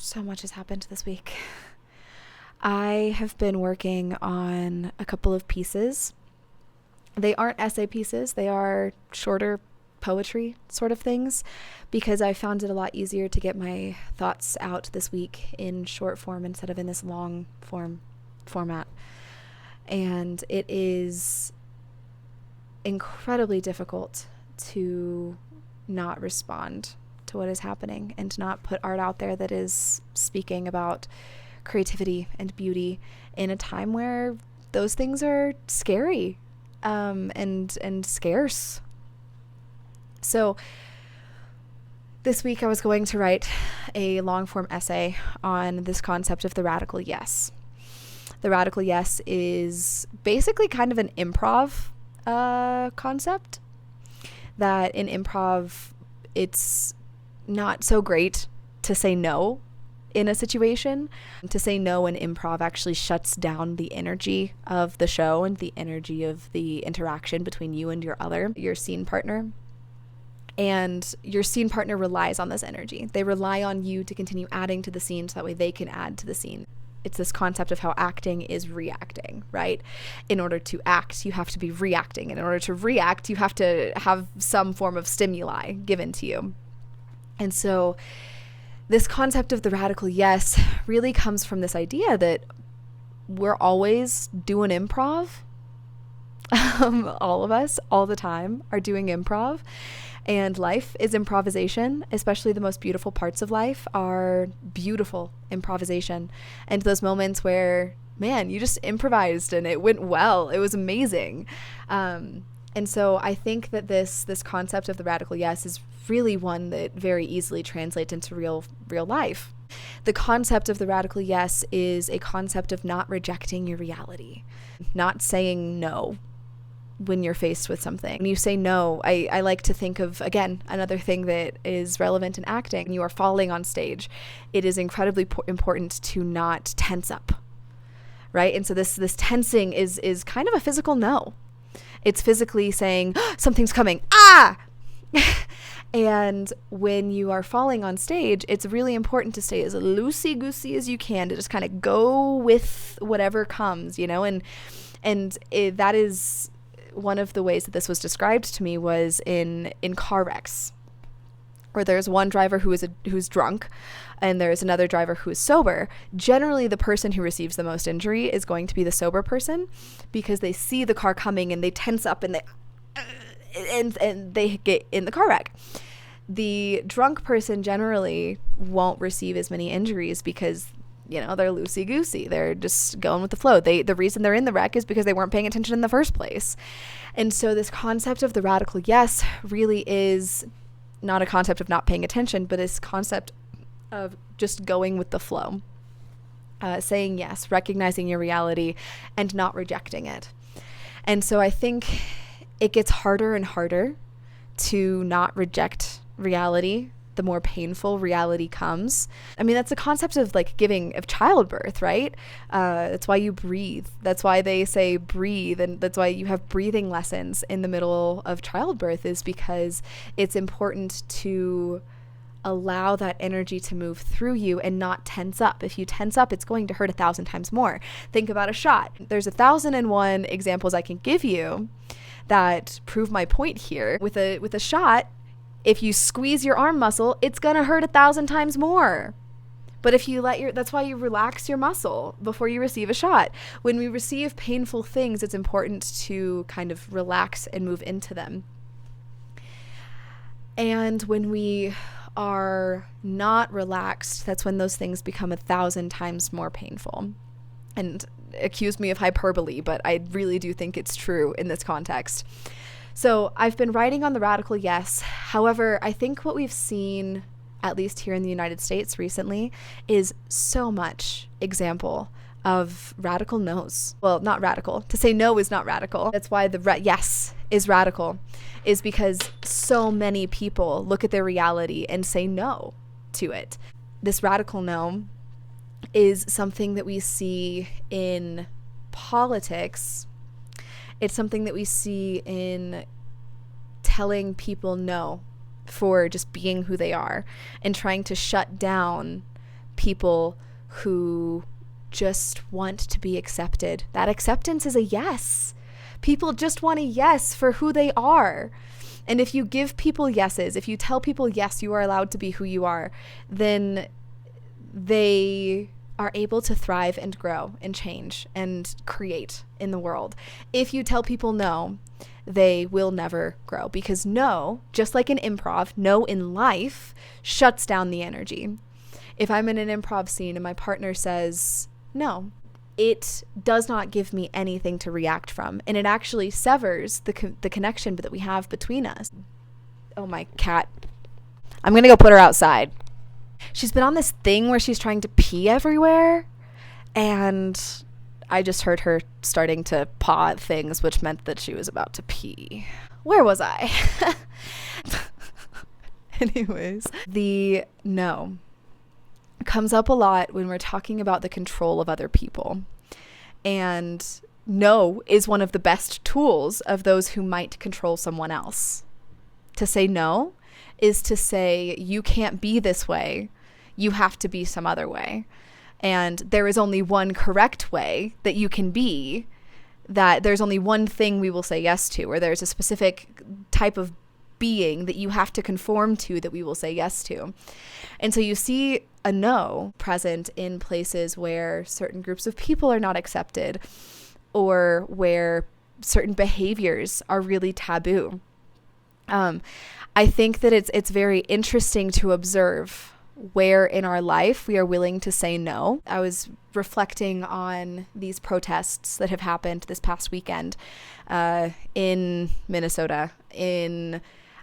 So much has happened this week. I have been working on a couple of pieces. They aren't essay pieces, they are shorter poetry sort of things, because I found it a lot easier to get my thoughts out this week in short form instead of in this long format. And it is incredibly difficult to not respond to what is happening and to not put art out there that is speaking about creativity and beauty in a time where those things are scary and scarce. So this week I was going to write a long form essay on this concept of the radical yes. The radical yes is basically kind of an improv concept, that in improv it's not so great to say no in a situation. To say no in improv actually shuts down the energy of the show and the energy of the interaction between you and your scene partner. And your scene partner relies on this energy. They rely on you to continue adding to the scene so that way they can add to the scene. It's this concept of how acting is reacting, right? In order to act, you have to be reacting. And in order to react, you have to have some form of stimuli given to you. And so this concept of the radical yes really comes from this idea that we're always doing improv. All of us, all the time, are doing improv. And life is improvisation, especially the most beautiful parts of life are beautiful improvisation. And those moments where, man, you just improvised and it went well. It was amazing. And so I think that this concept of the radical yes is really one that very easily translates into real life. The concept of the radical yes is a concept of not rejecting your reality, not saying no when you're faced with something. When you say no, I like to think of, again, another thing that is relevant in acting. When you are falling on stage, it is incredibly important to not tense up, right? And so this tensing is kind of a physical no. It's physically saying, oh, something's coming, ah! And when you are falling on stage, it's really important to stay as loosey-goosey as you can, to just kind of go with whatever comes, and that is one of the ways that this was described to me was in car wrecks, where there's one driver who's drunk and there's another driver who is sober. Generally, the person who receives the most injury is going to be the sober person, because they see the car coming and they tense up and they get in the car wreck. The drunk person generally won't receive as many injuries because they're loosey-goosey. They're just going with the flow. The reason they're in the wreck is because they weren't paying attention in the first place. And so this concept of the radical yes really is not a concept of not paying attention, but this concept of just going with the flow. Saying yes, recognizing your reality, and not rejecting it. And so I think it gets harder and harder to not reject reality the more painful reality comes. I mean, that's the concept of of childbirth, right? That's why you breathe. That's why they say breathe. And that's why you have breathing lessons in the middle of childbirth, is because it's important to allow that energy to move through you and not tense up. If you tense up, it's going to hurt 1,000 times more. Think about a shot. There's 1,001 examples I can give you that prove my point here. With a shot, if you squeeze your arm muscle, it's going to hurt 1,000 times more. But if you that's why you relax your muscle before you receive a shot. When we receive painful things, it's important to kind of relax and move into them. And when we are not relaxed, that's when those things become 1,000 times more painful. And accuse me of hyperbole, but I really do think it's true in this context. So I've been writing on the radical yes. However, I think what we've seen, at least here in the United States recently, is so much example of radical no's. Well, not radical. To say no is not radical. That's why the yes is radical, is because so many people look at their reality and say no to it. This radical no is something that we see in politics. It's something that we see in telling people no for just being who they are and trying to shut down people who just want to be accepted. That acceptance is a yes. People just want a yes for who they are. And if you give people yeses, if you tell people, yes, you are allowed to be who you are, then they are able to thrive and grow and change and create in the world. If you tell people no, they will never grow, because no, just like in improv, no in life shuts down the energy. If I'm in an improv scene and my partner says no, it does not give me anything to react from, and it actually severs the connection that we have between us. Oh, my cat. I'm gonna go put her outside. She's been on this thing where she's trying to pee everywhere, and I just heard her starting to paw at things, which meant that she was about to pee. Where was I? Anyways, the no comes up a lot when we're talking about the control of other people. And no is one of the best tools of those who might control someone else. To say no is to say, you can't be this way. You have to be some other way. And there is only one correct way that you can be, that there's only one thing we will say yes to, or there's a specific type of being that you have to conform to that we will say yes to. And so you see a no present in places where certain groups of people are not accepted, or where certain behaviors are really taboo. I think that it's very interesting to observe where in our life we are willing to say no. I was reflecting on these protests that have happened this past weekend in Minnesota.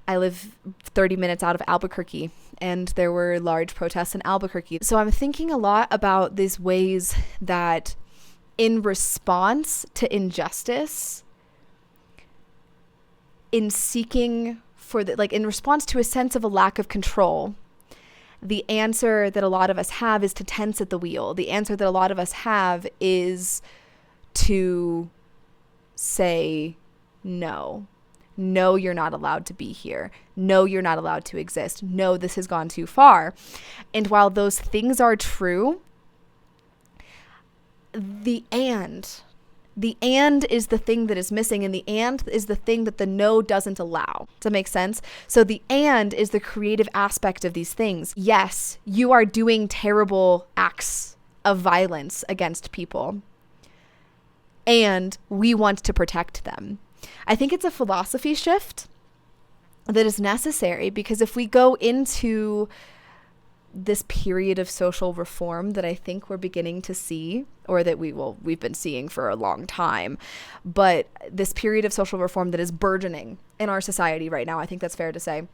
I live 30 minutes out of Albuquerque, and there were large protests in Albuquerque. So I'm thinking a lot about these ways that in response to injustice, in seeking for in response to a sense of a lack of control, the answer that a lot of us have is to tense at the wheel. The answer that a lot of us have is to say no. No, you're not allowed to be here. No, you're not allowed to exist. No, this has gone too far. And while those things are true, the and is the thing that is missing, and the and is the thing that the no doesn't allow. Does that make sense? So the and is the creative aspect of these things. Yes, you are doing terrible acts of violence against people, and we want to protect them. I think it's a philosophy shift that is necessary, because if we go into this period of social reform that I think we're beginning to see, or that we've been seeing for a long time, but this period of social reform that is burgeoning in our society right now, I think that's fair to say.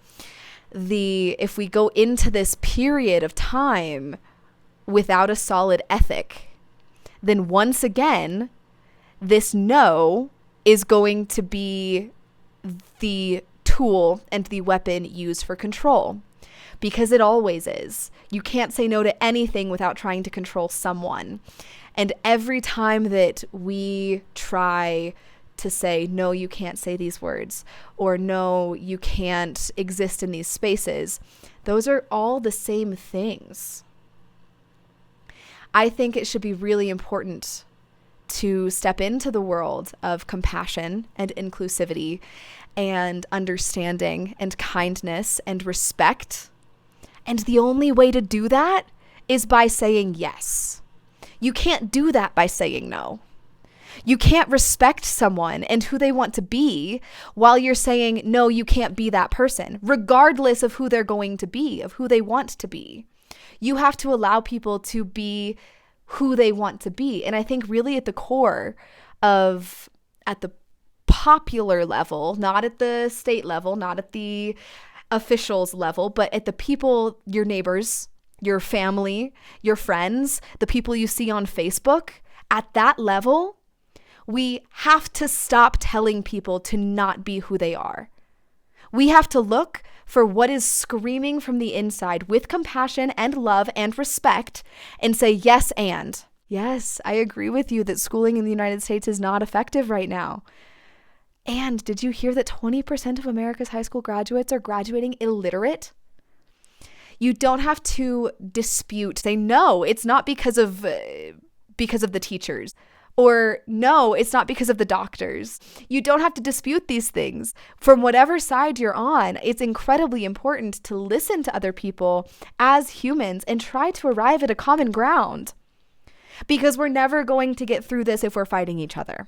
If we go into this period of time without a solid ethic, then once again, this no is going to be the tool and the weapon used for control, because it always is. You can't say no to anything without trying to control someone. And every time that we try to say, no, you can't say these words, or no, you can't exist in these spaces, those are all the same things. I think it should be really important to step into the world of compassion and inclusivity and understanding and kindness and respect. And the only way to do that is by saying yes. You can't do that by saying no. You can't respect someone and who they want to be while you're saying, no, you can't be that person, regardless of who they're going to be, of who they want to be. You have to allow people to be who they want to be. And I think really at the core of, at the popular level, not at the state level, not at the officials level, but at the people, your neighbors, your family, your friends, the people you see on Facebook, at that level, we have to stop telling people to not be who they are. We have to look for what is screaming from the inside with compassion and love and respect and say yes and. Yes, I agree with you that schooling in the United States is not effective right now. And did you hear that 20% of America's high school graduates are graduating illiterate? You don't have to dispute, say, no, it's not because of the teachers. Or no, it's not because of the doctors. You don't have to dispute these things. From whatever side you're on, it's incredibly important to listen to other people as humans and try to arrive at a common ground. Because we're never going to get through this if we're fighting each other.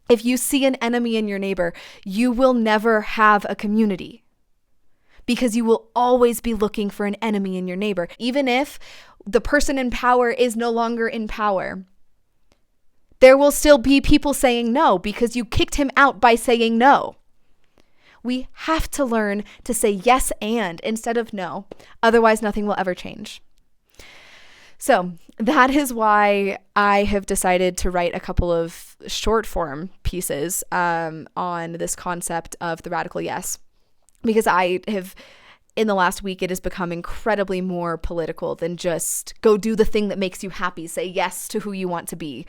If you see an enemy in your neighbor, you will never have a community. Because you will always be looking for an enemy in your neighbor. Even if the person in power is no longer in power, there will still be people saying no because you kicked him out by saying no. We have to learn to say yes and instead of no. Otherwise, nothing will ever change. So that is why I have decided to write a couple of short form pieces on this concept of the radical yes. Because I have, in the last week, it has become incredibly more political than just go do the thing that makes you happy, say yes to who you want to be.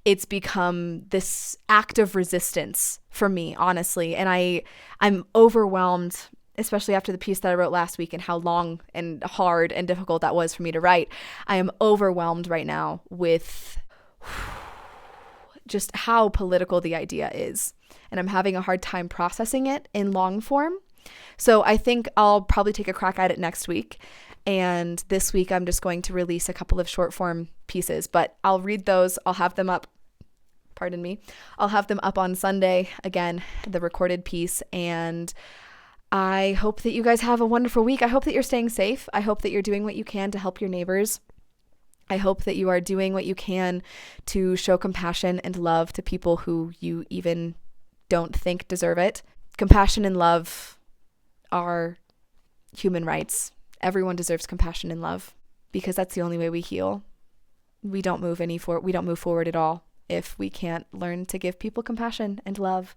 It's become this act of resistance for me, honestly. And I'm overwhelmed, especially after the piece that I wrote last week and how long and hard and difficult that was for me to write. I am overwhelmed right now with just how political the idea is. And I'm having a hard time processing it in long form. So I think I'll probably take a crack at it next week. And this week I'm just going to release a couple of short form pieces, but I'll read those. I'll have them up. Pardon me. I'll have them up on Sunday, again, the recorded piece. And I hope that you guys have a wonderful week. I hope that you're staying safe. I hope that you're doing what you can to help your neighbors. I hope that you are doing what you can to show compassion and love to people who you even don't think deserve it. Compassion and love are human rights. Everyone deserves compassion and love because that's the only way we heal. We don't move forward at all if we can't learn to give people compassion and love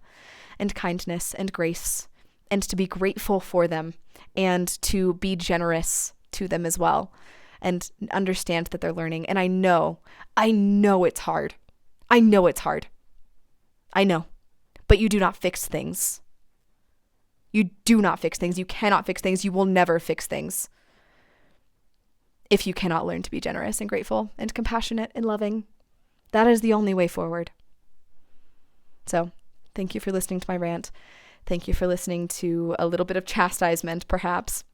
and kindness and grace and to be grateful for them and to be generous to them as well and understand that they're learning. And I know it's hard. I know, but you do not fix things. You do not fix things. You cannot fix things. You will never fix things if you cannot learn to be generous and grateful and compassionate and loving. That is the only way forward. So, thank you for listening to my rant. Thank you for listening to a little bit of chastisement, perhaps.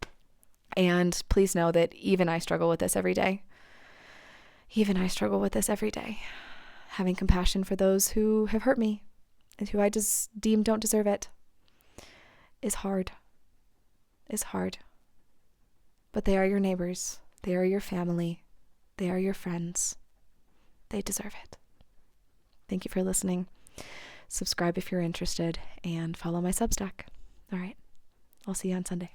And please know that even I struggle with this every day. Having compassion for those who have hurt me and who I just deem don't deserve it. Is hard. But they are your neighbors. They are your family. They are your friends. They deserve it. Thank you for listening. Subscribe if you're interested and follow my Substack. All right. I'll see you on Sunday.